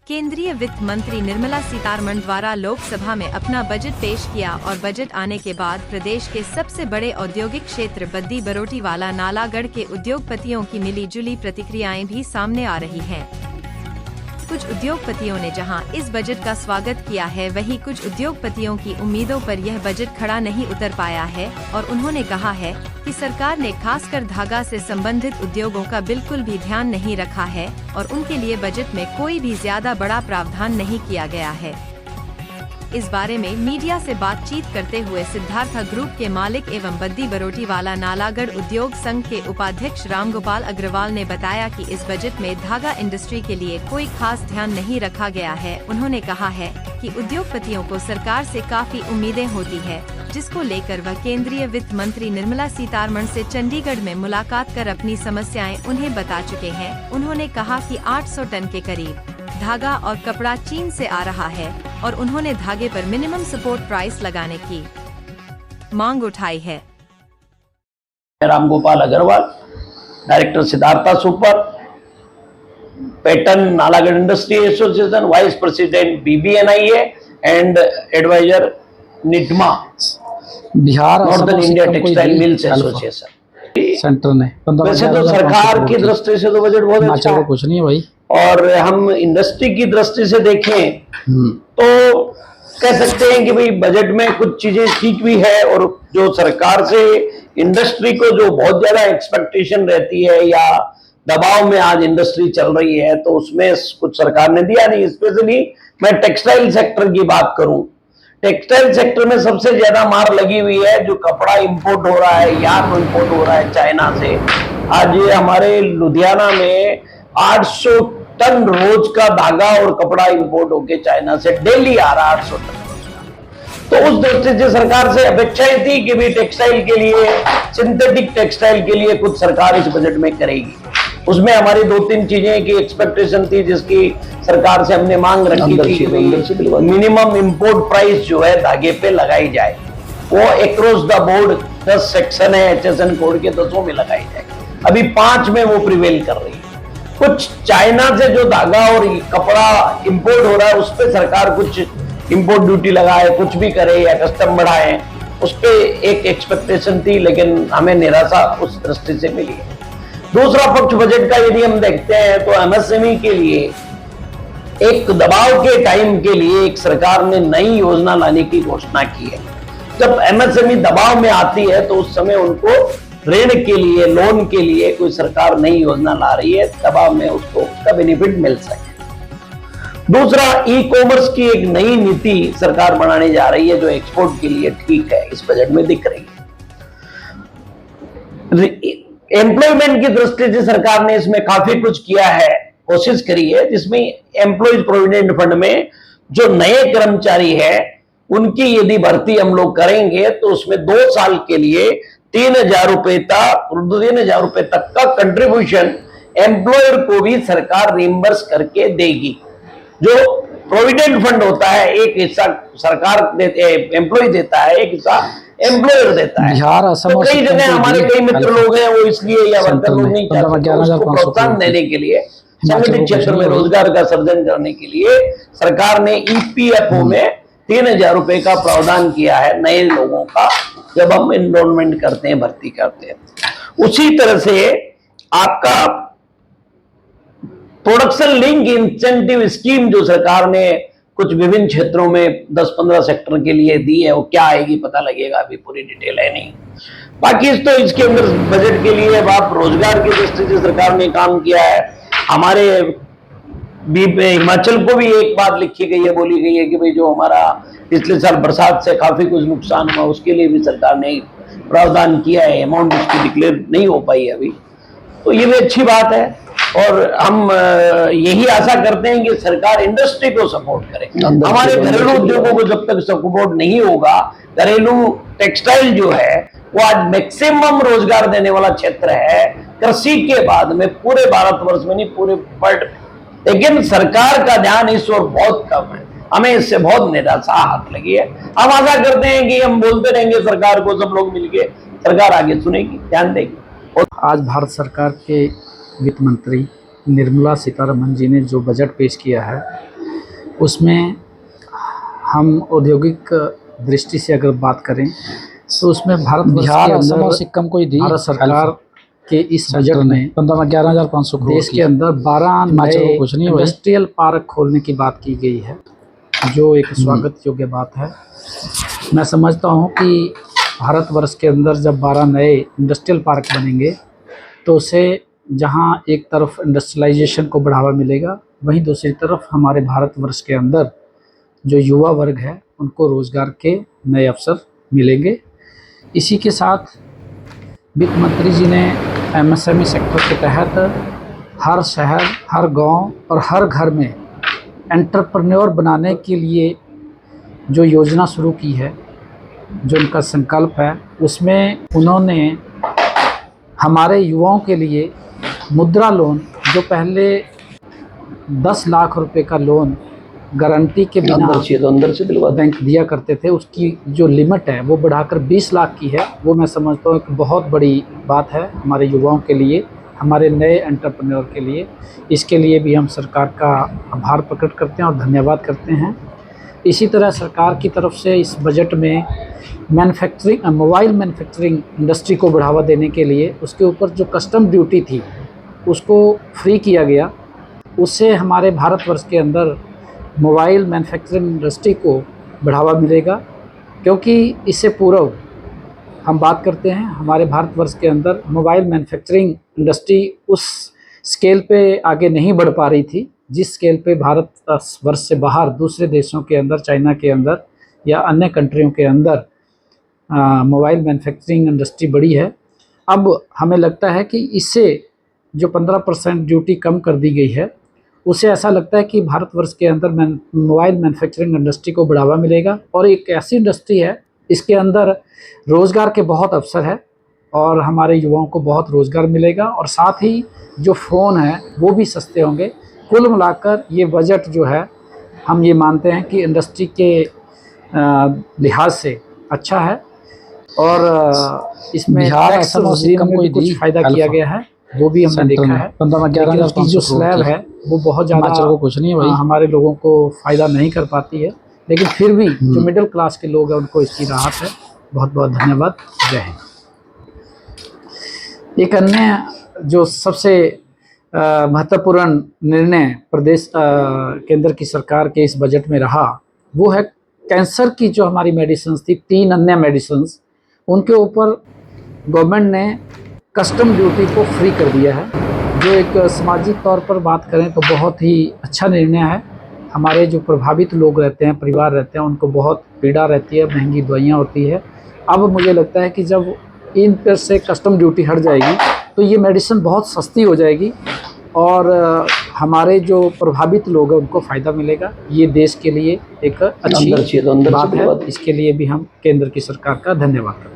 केंद्रीय वित्त मंत्री निर्मला सीतारमण द्वारा लोकसभा में अपना बजट पेश किया और बजट आने के बाद प्रदेश के सबसे बड़े औद्योगिक क्षेत्र बद्दी बरोटीवाला नालागढ़ के उद्योगपतियों की मिली जुली प्रतिक्रियाएं भी सामने आ रही हैं। कुछ उद्योगपतियों ने जहां इस बजट का स्वागत किया है, वहीं कुछ उद्योगपतियों की उम्मीदों पर यह बजट खड़ा नहीं उतर पाया है और उन्होंने कहा है कि सरकार ने खासकर धागा से संबंधित उद्योगों का बिल्कुल भी ध्यान नहीं रखा है और उनके लिए बजट में कोई भी ज्यादा बड़ा प्रावधान नहीं किया गया है। इस बारे में मीडिया से बातचीत करते हुए सिद्धार्थ ग्रुप के मालिक एवं बद्दी बरोटीवाला नालागढ़ उद्योग संघ के उपाध्यक्ष रामगोपाल अग्रवाल ने बताया कि इस बजट में धागा इंडस्ट्री के लिए कोई खास ध्यान नहीं रखा गया है। उन्होंने कहा है कि उद्योगपतियों को सरकार से काफी उम्मीदें होती है, जिसको लेकर वह केंद्रीय वित्त मंत्री निर्मला सीतारमण से चंडीगढ़ में मुलाकात कर अपनी समस्याएं उन्हें बता चुके हैं। उन्होंने कहा कि 800 टन के करीब धागा और कपड़ा चीन से आ रहा है और उन्होंने धागे पर मिनिमम सपोर्ट प्राइस लगाने की मांग उठाई है। Ramgopal Agarwal, director Siddhartha super, pattern Nalagarh industry association, vice president BBNIA and advisor NITMA, Bihar northern India textile mills association. Centre ने वैसे तो सरकार की दृष्टि से तो बजट बहुत अच्छा है, कुछ नहीं है भाई। और हम इंडस्ट्री की दृष्टि से देखें तो कह सकते हैं कि भाई बजट में कुछ चीजें ठीक भी है और जो सरकार से इंडस्ट्री को जो बहुत ज्यादा एक्सपेक्टेशन रहती है या दबाव में आज इंडस्ट्री चल रही है, तो उसमें कुछ सरकार ने दिया नहीं। स्पेशली मैं टेक्सटाइल सेक्टर की बात करूं, टेक्सटाइल सेक्टर में सबसे ज्यादा मार लगी हुई है। जो कपड़ा इंपोर्ट हो रहा है, यार्न इंपोर्ट हो रहा है चाइना से। आज ये हमारे लुधियाना में 800 टन रोज का धागा और कपड़ा इंपोर्ट होके चाइना से डेली आ रहा है, 800 टन। तो उस दृष्टि से सरकार से अपेक्षाएं थी कि भी टेक्सटाइल के लिए, सिंथेटिक टेक्सटाइल के लिए कुछ सरकार इस बजट में करेगी। उसमें हमारी 2-3 चीजें की एक्सपेक्टेशन थी, जिसकी सरकार से हमने मांग रखी थी कि मिनिमम इंपोर्ट प्राइस जो है धागे पे लगाई जाए, वो अक्रॉस द बोर्ड 10 सेक्शन है HSN कोड के, 10 में लगाई जाए। अभी 5 में वो प्रिवेल कर रही है। कुछ चाइना से जो धागा और कपड़ा इंपोर्ट हो रहा है, उस पर सरकार कुछ इंपोर्ट ड्यूटी लगाए, कुछ भी करे या कस्टम बढ़ाए, उस पर एक एक्सपेक्टेशन थी, लेकिन हमें निराशा उस दृष्टि से मिली है। दूसरा पक्ष बजट का यदि हम देखते हैं तो MSME के लिए एक दबाव के टाइम के लिए एक सरकार ने नई योजना लाने की घोषणा की है। जब MSME दबाव में आती है तो उस समय उनको ऋण के लिए, लोन के लिए कोई सरकार नई योजना ला रही है, दबाव में उसको उसका बेनिफिट मिल सके। दूसरा, ई-कॉमर्स की एक नई नीति सरकार बनाने जा रही है, जो एक्सपोर्ट के लिए ठीक है, इस बजट में दिख रही है। एम्प्लॉयमेंट की दृष्टि से सरकार ने इसमें काफी कुछ किया है, कोशिश करी है, जिसमें एम्प्लॉयज प्रोविडेंट फंड में जो नए कर्मचारी है उनकी यदि भर्ती हम लोग करेंगे तो उसमें 2 साल के लिए 3,000 रुपए तक का कंट्रीब्यूशन एम्प्लॉयर को भी सरकार रिइंबर्स करके देगी। जो प्रोविडेंट फंड होता है, एक हिस्सा सरकार एम्प्लॉय देता है, एक हिस्सा एम्प्लॉयर देता है। तो कई जगह हमारे कई मित्र लोग हैं, वो इसलिए या वर्कर लोग नहीं चाहते, उसको प्रोत्साहन देने के लिए, संगठित क्षेत्र में रोजगार का सृजन करने के लिए सरकार ने EPFO में 3,000 रुपए का प्रावधान किया है नए लोगों का, जब हम एनरोलमेंट करते हैं, भर्ती करते हैं। उसी तरह से आपका प्रोडक्शन लिंक इंसेंटिव स्कीम जो सरकार ने कुछ विभिन्न क्षेत्रों में 10-15 सेक्टर के लिए दी है, वो क्या आएगी पता लगेगा, अभी पूरी डिटेल है नहीं। बाकी तो इसके अंदर बजट के लिए आप रोजगार की दृष्टि से सरकार ने काम किया है। हमारे हिमाचल को भी एक बात लिखी गई है, बोली गई है कि भाई जो हमारा पिछले साल बरसात से काफी कुछ नुकसान हुआ, उसके लिए भी सरकार ने प्रावधान किया है। अमाउंट उसकी डिक्लेयर नहीं हो पाई है अभी, तो ये भी अच्छी बात है। और हम यही आशा करते हैं कि सरकार इंडस्ट्री को सपोर्ट करे। हमारे घरेलू उद्योगों को जब तक सपोर्ट नहीं होगा, घरेलू टेक्सटाइल जो है वो आज मैक्सिमम रोजगार देने वाला क्षेत्र है कृषि के बाद में, पूरे भारतवर्ष में नहीं, पूरे वर्ल्ड में। लेकिन सरकार का ध्यान इस ओर बहुत कम है, हमें इससे बहुत निराशा हाथ लगी है। हम आशा करते हैं कि हम बोलते रहेंगे सरकार को, सब लोग मिलके सरकार आगे सुनेगी, ध्यान देगी। और आज भारत सरकार के वित्त मंत्री निर्मला सीतारमण जी ने जो बजट पेश किया है, उसमें हम औद्योगिक दृष्टि से अगर बात करें तो उसमें भारत बिहार, असम और सिक्किम को ही दी भारत सरकार के इस बजट में 11,500 करोड़ देश के अंदर 12 हिमाचल नए को कुछ नहीं हुआ। इंडस्ट्रियल पार्क खोलने की बात की गई है, जो एक स्वागत योग्य बात है। मैं समझता हूं कि भारतवर्ष के अंदर जब 12 नए इंडस्ट्रियल पार्क बनेंगे तो उसे जहां एक तरफ इंडस्ट्रियलाइजेशन को बढ़ावा मिलेगा, वहीं दूसरी तरफ हमारे भारतवर्ष के अंदर जो युवा वर्ग है उनको रोजगार के नए अवसर मिलेंगे। इसी के साथ वित्त मंत्री जी ने एमएसएमई सेक्टर के तहत हर शहर, हर गांव और हर घर में एंटरप्रेन्योर बनाने के लिए जो योजना शुरू की है, जो उनका संकल्प है, उसमें उन्होंने हमारे युवाओं के लिए मुद्रा लोन, जो पहले 10 लाख रुपए का लोन गारंटी के बिना अंदर से दिलवा दें। बैंक दिया करते थे, उसकी जो लिमिट है वो बढ़ाकर 20 लाख की है। वो मैं समझता हूँ एक बहुत बड़ी बात है हमारे युवाओं के लिए, हमारे नए एंटरप्रेन्योर के लिए। इसके लिए भी हम सरकार का आभार प्रकट करते हैं और धन्यवाद करते हैं। इसी तरह सरकार की तरफ से इस बजट में मोबाइल मैन्युफैक्चरिंग इंडस्ट्री को बढ़ावा देने के लिए उसके ऊपर जो कस्टम ड्यूटी थी उसको फ्री किया गया। उससे हमारे भारतवर्ष के अंदर मोबाइल मैन्युफैक्चरिंग इंडस्ट्री को बढ़ावा मिलेगा, क्योंकि इससे पूर्व हम बात करते हैं हमारे भारतवर्ष के अंदर मोबाइल मैन्युफैक्चरिंग इंडस्ट्री उस स्केल पे आगे नहीं बढ़ पा रही थी जिस स्केल पे भारतवर्ष से बाहर दूसरे देशों के अंदर, चाइना के अंदर या अन्य कंट्रियों के अंदर मोबाइल मैन्युफैक्चरिंग इंडस्ट्री बढ़ी है। अब हमें लगता है कि इससे जो 15% ड्यूटी कम कर दी गई है, उससे ऐसा लगता है कि भारतवर्ष के अंदर मोबाइल मैन्युफैक्चरिंग इंडस्ट्री को बढ़ावा मिलेगा और एक ऐसी इंडस्ट्री है इसके अंदर रोज़गार के बहुत अवसर है और हमारे युवाओं को बहुत रोज़गार मिलेगा और साथ ही जो फ़ोन है वो भी सस्ते होंगे। कुल मिलाकर ये बजट जो है हम ये मानते हैं कि इंडस्ट्री के लिहाज से अच्छा है और इसमें बिहार, टैक्स असम और रिजीम सिक्किम में को भी ही कुछ दी फ़ायदा किया गया है, वो भी हमने देखा है। 11,500 लेकिन उसकी जो स्लैब है वो बहुत ज़्यादा हिमाचल को कुछ नहीं हुआ। हमारे लोगों को फ़ायदा नहीं कर पाती है, लेकिन फिर भी जो मिडिल क्लास के लोग हैं उनको इसकी राहत है। बहुत बहुत धन्यवाद। जय हिंद। एक अन्य जो सबसे महत्वपूर्ण निर्णय प्रदेश केंद्र की सरकार के इस बजट में रहा वो है कैंसर की जो हमारी मेडिसिन्स थी, 3 अन्य मेडिसिन्स, उनके ऊपर गवर्नमेंट ने कस्टम ड्यूटी को फ्री कर दिया है, जो एक सामाजिक तौर पर बात करें तो बहुत ही अच्छा निर्णय है। हमारे जो प्रभावित लोग रहते हैं, परिवार रहते हैं, उनको बहुत पीड़ा रहती है, महंगी दवाइयाँ होती है। अब मुझे लगता है कि जब इन पर से कस्टम ड्यूटी हट जाएगी तो ये मेडिसिन बहुत सस्ती हो जाएगी और हमारे जो प्रभावित लोग हैं उनको फ़ायदा मिलेगा। ये देश के लिए एक अच्छी बात है। इसके लिए भी हम केंद्र की सरकार का धन्यवाद करते हैं।